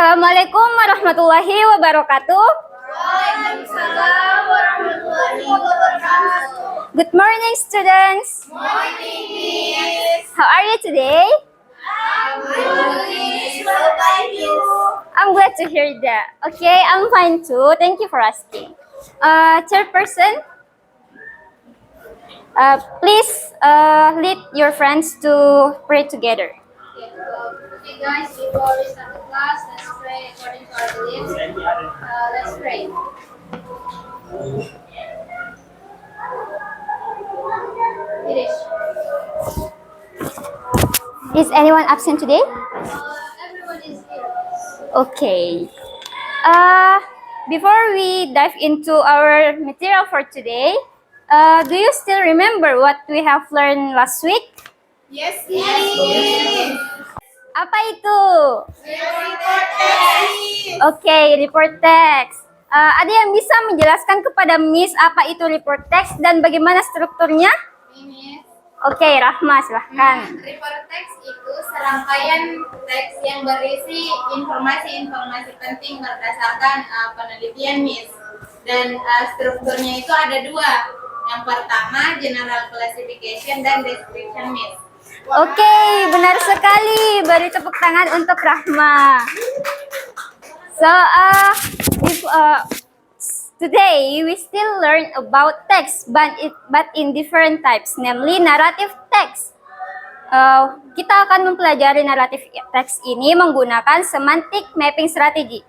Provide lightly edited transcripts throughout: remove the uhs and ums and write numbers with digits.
Assalamualaikum warahmatullahi wabarakatuh. Waalaikumsalam warahmatullahi wabarakatuh. Good morning, students. Morning, Miss. How are you today? I'm good, Miss. What about you? I'm glad to hear that. Okay, I'm fine too. Thank you for asking. Chairperson, please lead your friends to pray together. Okay, guys, before we start the class, let's pray according to our beliefs. Let's pray. Finish. Is anyone absent today? Everyone is here. Okay. Before we dive into our material for today, do you still remember what we have learned last week? Yes, Miss. Apa itu? Report text. Oke, report text. Ada yang bisa menjelaskan kepada Miss apa itu report text dan bagaimana strukturnya? Miss. Oke, Rahma, silahkan. Report text itu serangkaian teks yang berisi informasi-informasi penting berdasarkan penelitian Miss. Dan strukturnya itu ada dua. Yang pertama general classification dan description Miss. Oke, benar sekali. Beri tepuk tangan untuk Rahma. So, today we still learn about text, but in different types, namely narrative text. Kita akan mempelajari naratif teks ini menggunakan semantic mapping strategy.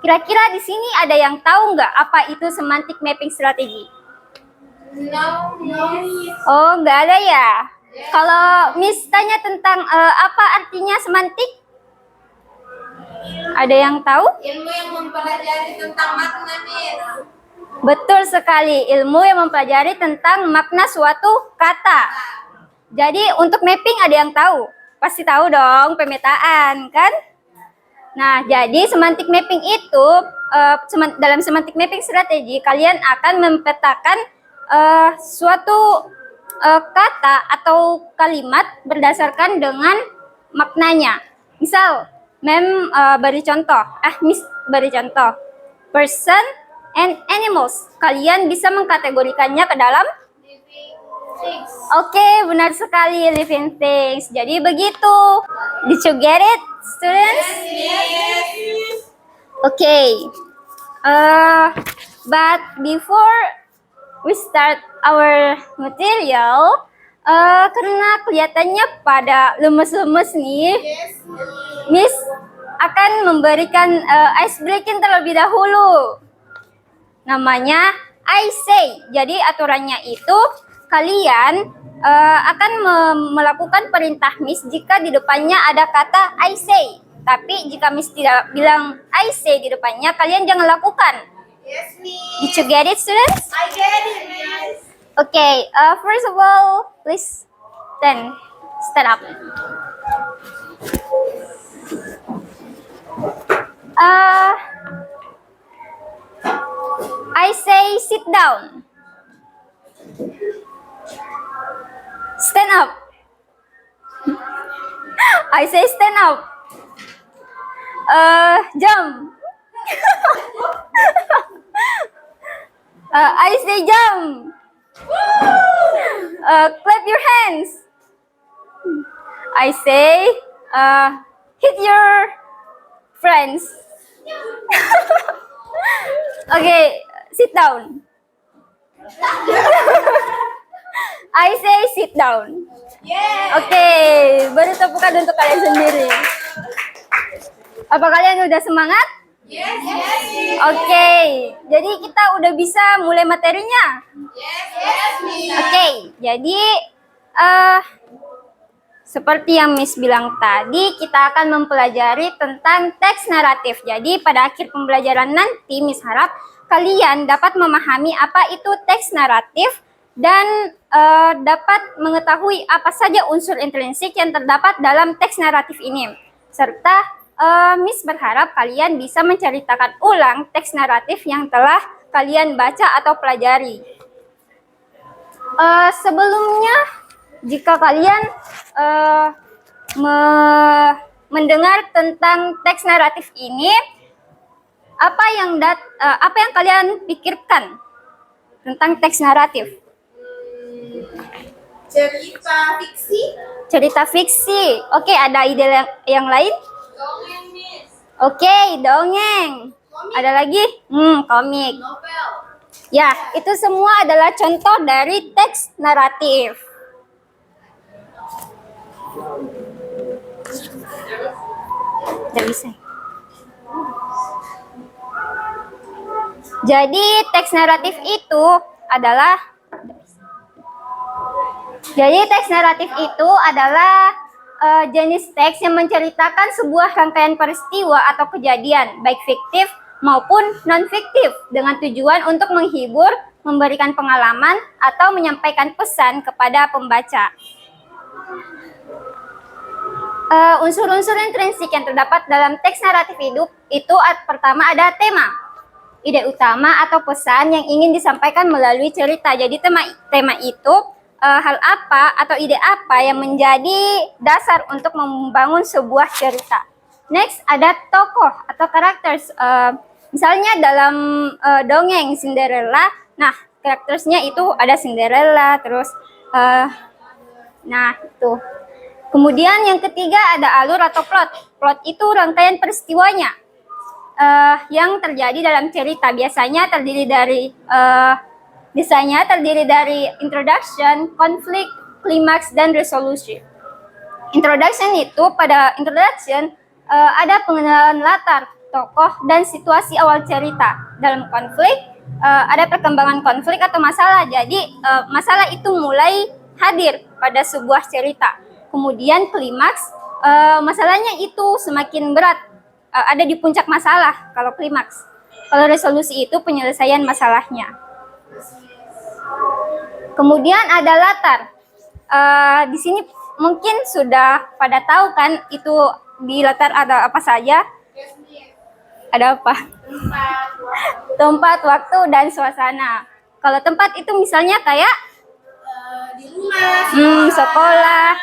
Kira-kira di sini ada yang tahu nggak apa itu semantic mapping strategy? No, Miss. Oh, nggak ada ya? Kalau Miss tanya tentang apa artinya semantik, ada yang tahu? Ilmu yang mempelajari tentang makna Miss. Betul sekali, ilmu yang mempelajari tentang makna suatu kata. Jadi untuk mapping ada yang tahu? Pasti tahu dong, pemetaan kan? Nah, jadi semantic mapping itu, dalam semantic mapping strategi, kalian akan mempetakan suatu kata atau kalimat berdasarkan dengan maknanya. Misal, Miss beri contoh. Person and animals. Kalian bisa mengkategorikannya ke dalam Living things. Oke, benar sekali, living things. Jadi begitu. Did you get it, students? Yes. Okay. But before we start our material, karena kelihatannya pada lemes-lemes nih, Yes. Miss akan memberikan ice breaking terlebih dahulu. Namanya I say. Jadi aturannya itu kalian akan melakukan perintah Miss jika di depannya ada kata I say. Tapi jika Miss tidak bilang I say di depannya, kalian jangan lakukan. Yes, Miss. Did you get it, students? I get it, Miss. Okay, first of all, please stand up. I say sit down. Stand up. I say stand up. Jump. I say jump. Clap your hands. I say hit your friends. Okay, sit down. I say sit down. Yes. Oke, beri tepukan untuk kalian sendiri. Apa kalian udah semangat? Yes, yes, Miss. Oke, jadi kita udah bisa mulai materinya. Yes, yes, Miss. Oke, jadi seperti yang Miss bilang tadi, kita akan mempelajari tentang teks naratif. Jadi pada akhir pembelajaran nanti, Miss harap kalian dapat memahami apa itu teks naratif dan dapat mengetahui apa saja unsur intrinsik yang terdapat dalam teks naratif ini. Serta Miss berharap kalian bisa menceritakan ulang teks naratif yang telah kalian baca atau pelajari. Sebelumnya, jika kalian mendengar tentang teks naratif ini, apa yang kalian pikirkan tentang teks naratif? Cerita fiksi. Cerita fiksi. Oke, ada ide yang lain? Dongeng, Miss. Oke, dongeng. Komik. Ada lagi? Komik. Novel. Ya, itu semua adalah contoh dari teks naratif. Tidak bisa. Jadi teks naratif itu adalah jenis teks yang menceritakan sebuah rangkaian peristiwa atau kejadian, baik fiktif maupun non-fiktif, dengan tujuan untuk menghibur, memberikan pengalaman, atau menyampaikan pesan kepada pembaca. Unsur-unsur intrinsik yang terdapat dalam teks naratif hidup itu pertama ada tema, ide utama atau pesan yang ingin disampaikan melalui cerita. Jadi tema itu hal apa atau ide apa yang menjadi dasar untuk membangun sebuah cerita. Next ada tokoh atau karakters. Misalnya dalam dongeng Cinderella, nah karakternya itu ada Cinderella, terus nah itu. Kemudian yang ketiga ada alur atau plot. Plot itu rangkaian peristiwanya yang terjadi dalam cerita. Biasanya terdiri dari introduction, konflik, klimaks, dan resolusi. Introduction itu pada introduction ada pengenalan latar tokoh dan situasi awal cerita. Dalam konflik ada perkembangan konflik atau masalah. Jadi masalah itu mulai hadir pada sebuah cerita. Kemudian klimaks, masalahnya itu semakin berat, ada di puncak masalah kalau klimaks. Kalau resolusi itu penyelesaian masalahnya. Kemudian ada latar. Di sini mungkin sudah pada tahu kan itu di latar ada apa saja? Ada apa? Tempat, waktu, dan suasana. Kalau tempat itu misalnya kayak Di rumah, sekolah,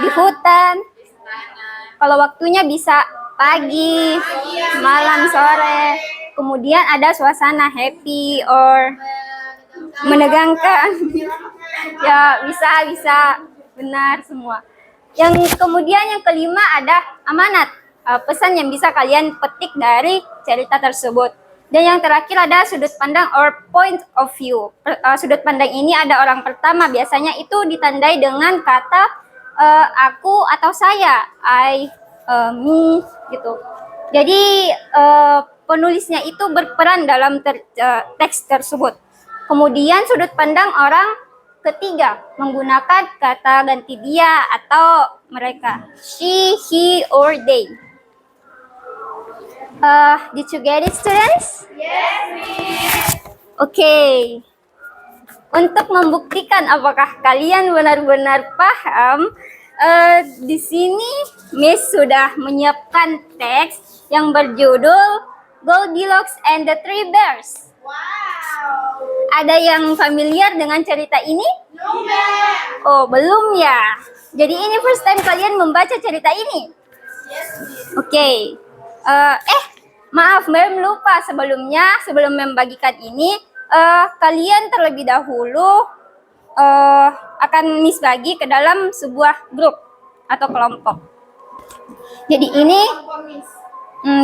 di hutan. Kalau waktunya bisa pagi, malam, sore. Kemudian ada suasana happy or menegangkan. Ya, bisa benar semua. Kemudian yang kelima ada amanat, pesan yang bisa kalian petik dari cerita tersebut. Dan yang terakhir ada sudut pandang or point of view. Sudut pandang ini ada orang pertama, biasanya itu ditandai dengan kata aku atau saya, I, me, gitu. Jadi penulisnya itu berperan dalam teks tersebut. Kemudian sudut pandang orang ketiga menggunakan kata ganti dia atau mereka, she, he, or they. Did you get it, students? Yes, Miss. Okay. Untuk membuktikan apakah kalian benar-benar paham, di sini Miss sudah menyiapkan teks yang berjudul Goldilocks and the Three Bears. Wow. Ada yang familiar dengan cerita ini? No, ma'am. Oh, belum ya? Jadi ini first time kalian membaca cerita ini? Yes, Miss. Oke. Maaf, Mem lupa sebelum membagikan ini, kalian terlebih dahulu akan Miss bagi ke dalam sebuah grup atau kelompok. Jadi ini Miss.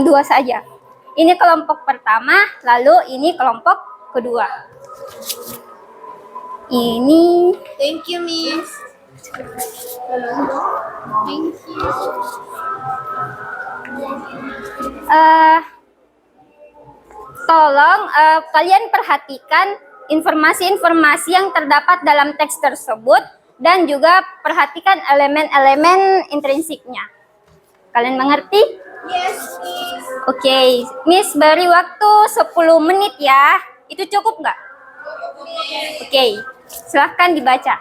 dua saja. Ini kelompok pertama, lalu ini kelompok kedua. Ini Thank you, Miss. Thank you. tolong kalian perhatikan informasi-informasi yang terdapat dalam teks tersebut dan juga perhatikan elemen-elemen intrinsiknya. Kalian mengerti? Yes, Miss. Oke, Miss beri waktu 10 menit ya. Itu cukup nggak? Oke, silahkan dibaca.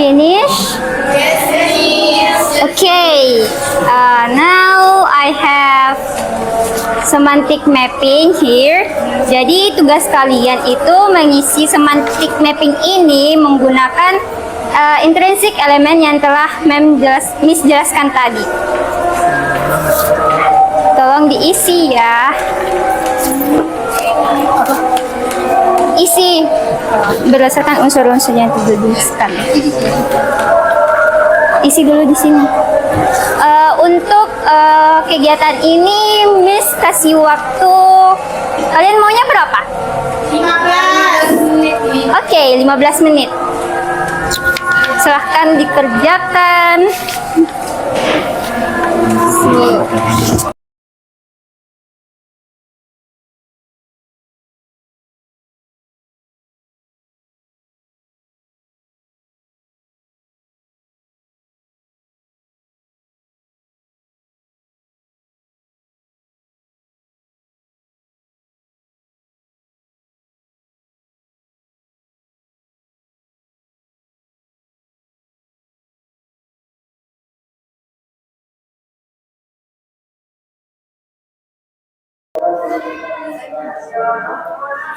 finish? Okay, now I have semantic mapping here. Jadi tugas kalian itu mengisi semantic mapping ini menggunakan intrinsic elemen yang telah Miss jelaskan tadi. Tolong diisi ya. Isi berdasarkan unsur-unsur yang dituliskan. Isi dulu di sini. Untuk kegiatan ini, Miss kasih waktu. Kalian maunya berapa? 15 menit. Oke, 15 menit. Silahkan dikerjakan.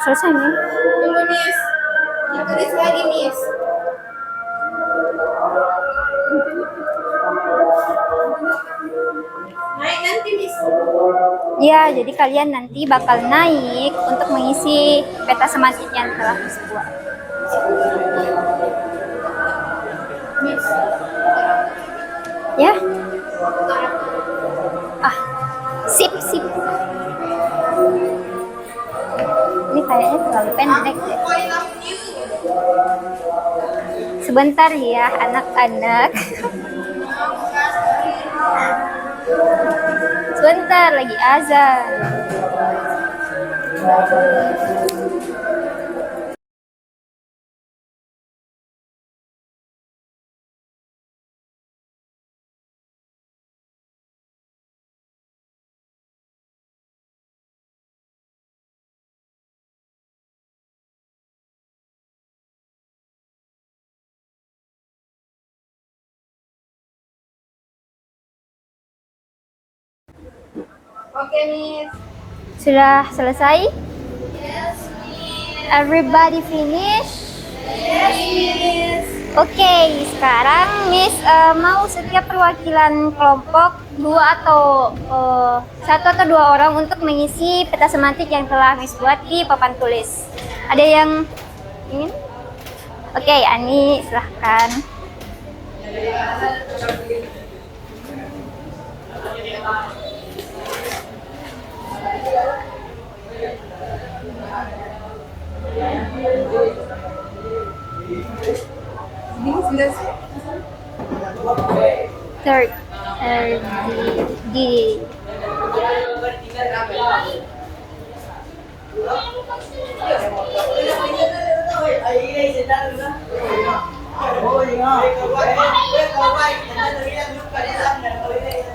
Selesai nih. Tunggu, Miss. Ditulis lagi, Miss. Naik nanti, Miss. Ya, jadi kalian nanti bakal naik untuk mengisi peta semantik yang telah Miss buat. Miss. Ya. Sip. Ini kayaknya terlalu pendek deh. I love you. Sebentar ya, anak-anak. Sebentar lagi azan. Oke, Miss. Sudah selesai? Yes, Miss. Everybody finish? Yes, Miss. Oke, sekarang Miss mau setiap perwakilan kelompok satu atau dua orang untuk mengisi peta semantik yang telah Miss buat di papan tulis. Ada yang ingin? Oke, Ani silahkan. Third, D.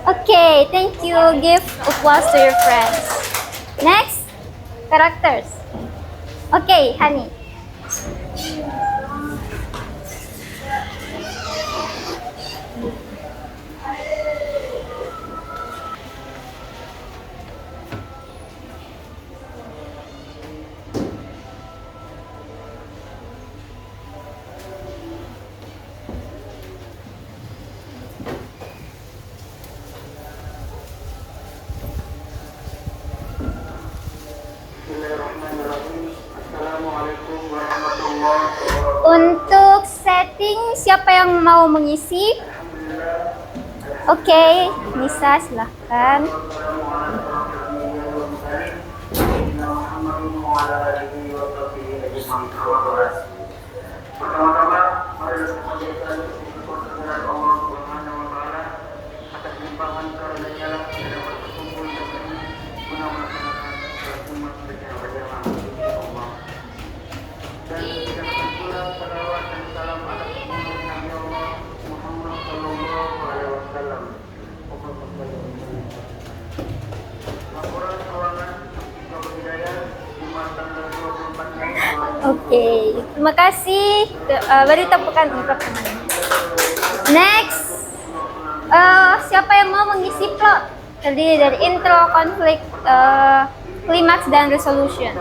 Okay, thank you. Give applause to your friends. Next, characters. Okay, Hani. Assalamualaikum warahmatullahi wabarakatuh. Untuk setting, siapa yang mau mengisi? Oke, Nisa silahkan. Pertama-tama, mari kita panjatkan syukur kehadirat Allah Subhanahu wa taala atas limpahan karunia-Nya lah kita dapat berkumpul di tempat ini guna melaksanakan sholat Jumat secara berjamaah Allah. Dan kita akan pula salawat dan salam atas junjungan Nabi Allah Muhammad sallallahu alaihi wasallam. Laporan keuangan Islam Hidayah Jumat tanggal 24 Mei 2020. Oke, terima kasih. Beri tepukan untuk teman. Next, siapa yang mau mengisi plot? Terdiri dari intro, konflik, klimaks, dan resolution.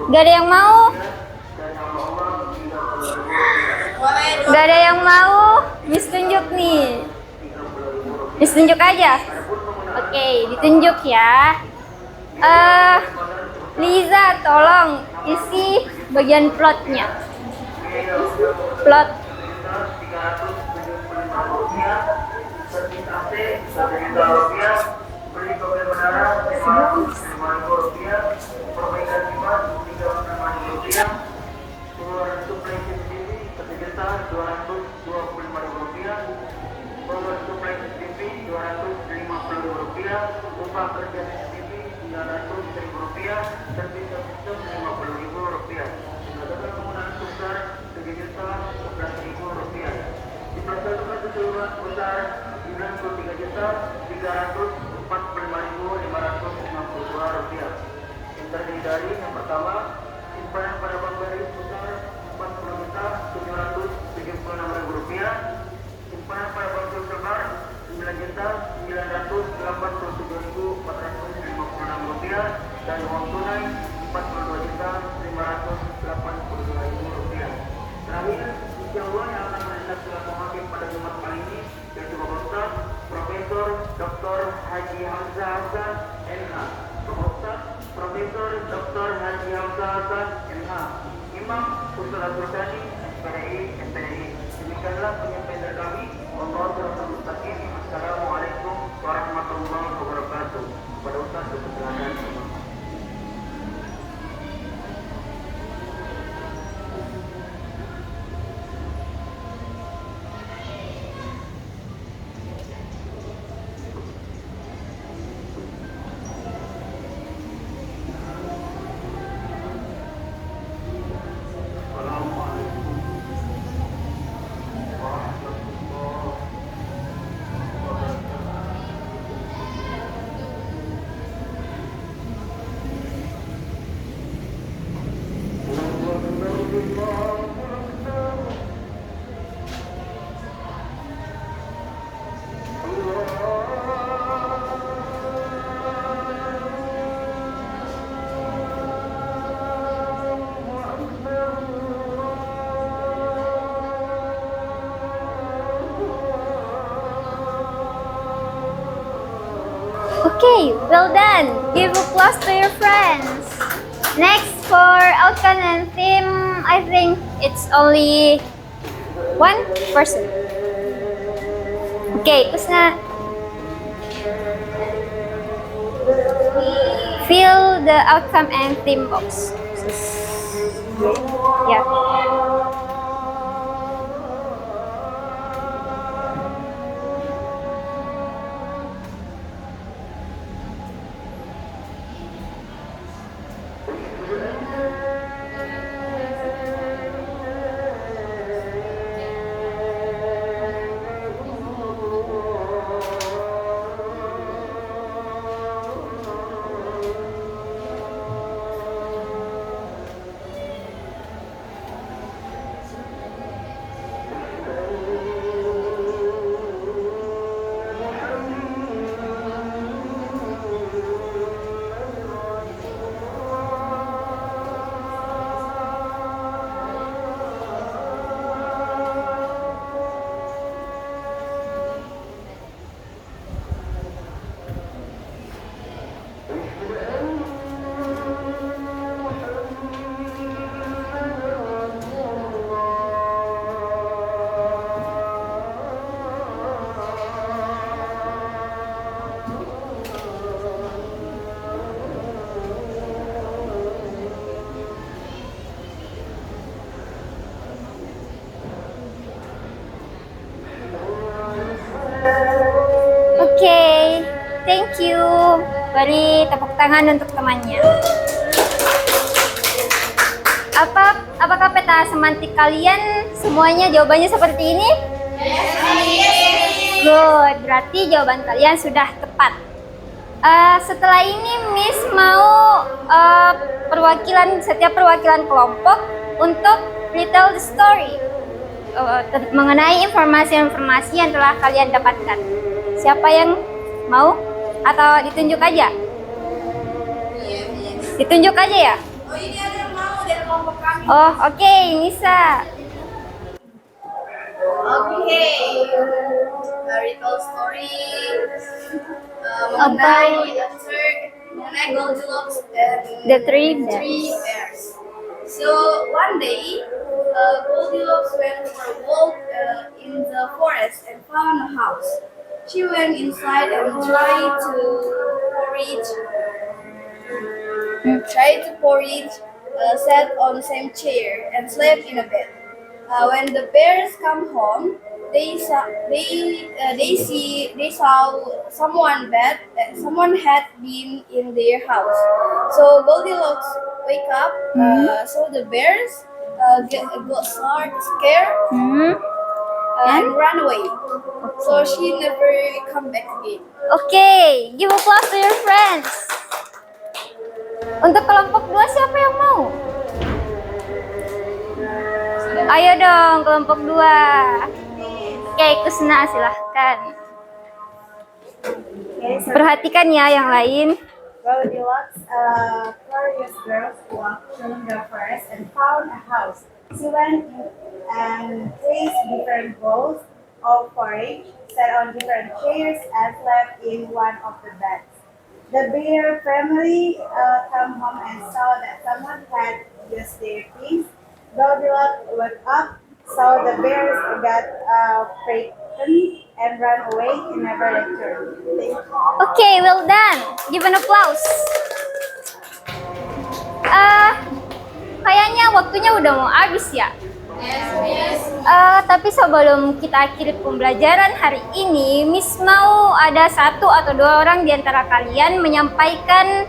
Gak ada yang mau? Gak ada yang mau? Miss tunjuk nih. Miss tunjuk aja. Oke, ditunjuk ya. Liza, tolong isi bagian plotnya. Plot. Upah kerja CCTV Rp900.000, servis sistem Rp50.000. Total penggunaan besar Rp7.11.000. Dipersiapkan keseluruhan besar Rp93.345.552. Yang terdiri dari yang pertama, simpanan pada bank garis besar Rp40.776.000, simpanan pada bank tersebar Rp9.887.456, dan uang tunai Rp42.582.000. Terakhir, insyaallah yang akan menindak selaku hakim pada Jumat kali ini yaitu Bapak Ustaz Profesor Dr. Haji Hamzah Hasan MH. Bapak Ustaz Profesor Dr. Haji Hamzah Hasan MH, Imam Usul Al-Qur'ani SPDI. Demikianlah penyampaian dari kami. Assalamualaikum warahmatullahi wabarakatuh. Pada Ustaz silakan. Okay, well done. Give applause to your friends. Next, for outcome and theme, I think it's only one person. Okay, tapos na. Fill the outcome and theme box. Yeah. Okay, thank you. Beri tepuk tangan untuk temannya. Apakah peta semantik kalian semuanya jawabannya seperti ini? Good, berarti jawaban kalian sudah tepat. Setelah ini Miss mau setiap perwakilan kelompok untuk retell the story. mengenai informasi-informasi yang telah kalian dapatkan. Siapa yang mau? Atau ditunjuk aja? Ditunjuk aja ya? Oh, ini ada yang mau dari kelompok kami. Oh, oke, Nisa. Oke. Ritual story mengenai Goldilocks and The Three three bears. So one day, Goldilocks went for a walk in the forest and found a house. She went inside and tried to sat on the same chair and slept in a bed. When the bears come home, they saw someone had been in their house. So Goldilocks wake up. So the bears got scared and run away. So she never come back again. Oke, give applause to your friends. Untuk kelompok 2 siapa yang mau? Ayo dong kelompok 2. Oke, Kusna silahkan. Perhatikan ya yang lain. Goldilocks, curious girls walked through the forest and found a house. She went in and placed different bowls of porridge, sat on different chairs, and slept in one of the beds. The bear family come home and saw that someone had used their things. Goldilocks woke up, saw the bears got frightened and ran away and never returned. Thank you. Oke, well done. Give an applause. Kayaknya waktunya udah mau habis ya. Yes. Tapi sebelum kita akhiri pembelajaran hari ini, Miss mau ada 1 atau 2 orang di antara kalian menyampaikan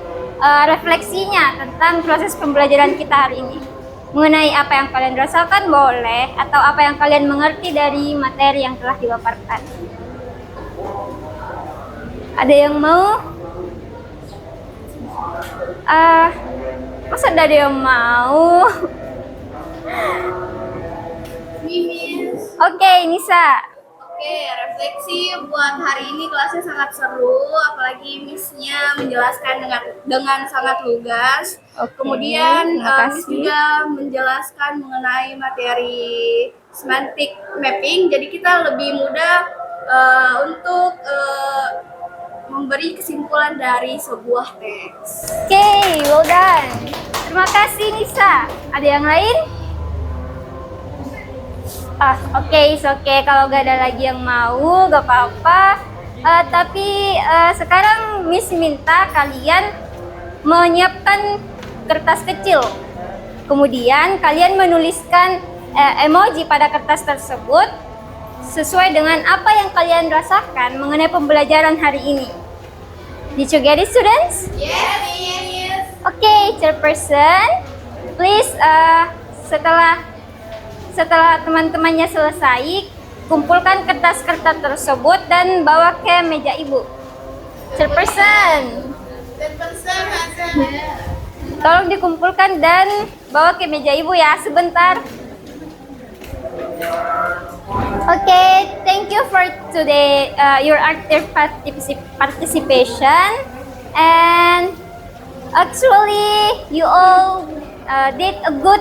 refleksinya tentang proses pembelajaran kita hari ini. Mengenai apa yang kalian rasakan boleh, atau apa yang kalian mengerti dari materi yang telah dipaparkan. Ada yang mau? Masa ada yang mau? Mimis. Oke, Nisa. Oke, refleksi buat hari ini kelasnya sangat seru, apalagi Miss-nya menjelaskan dengan sangat lugas. Oke, Kemudian terima Miss kasih. juga menjelaskan mengenai materi semantic mapping, jadi kita lebih mudah untuk memberi kesimpulan dari sebuah teks. Oke, well done. Terima kasih Nisa. Ada yang lain? Oke, kalau gak ada lagi yang mau, gak apa-apa. Tapi sekarang Miss minta kalian menyiapkan kertas kecil. Kemudian kalian menuliskan emoji pada kertas tersebut sesuai dengan apa yang kalian rasakan mengenai pembelajaran hari ini. Did you get it, students? Yes. Oke, chairperson, please setelah teman-temannya selesai, kumpulkan kertas-kertas tersebut dan bawa ke meja ibu. Chairperson, tolong dikumpulkan dan bawa ke meja ibu ya, sebentar. Okay, thank you for today your active participation, and actually you all did a good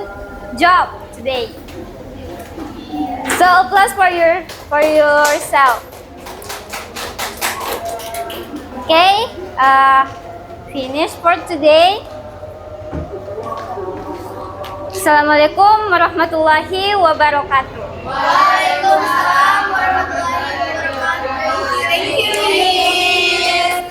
job today. So applause for yourself. Okay, finish for today. Assalamualaikum warahmatullahi wabarakatuh.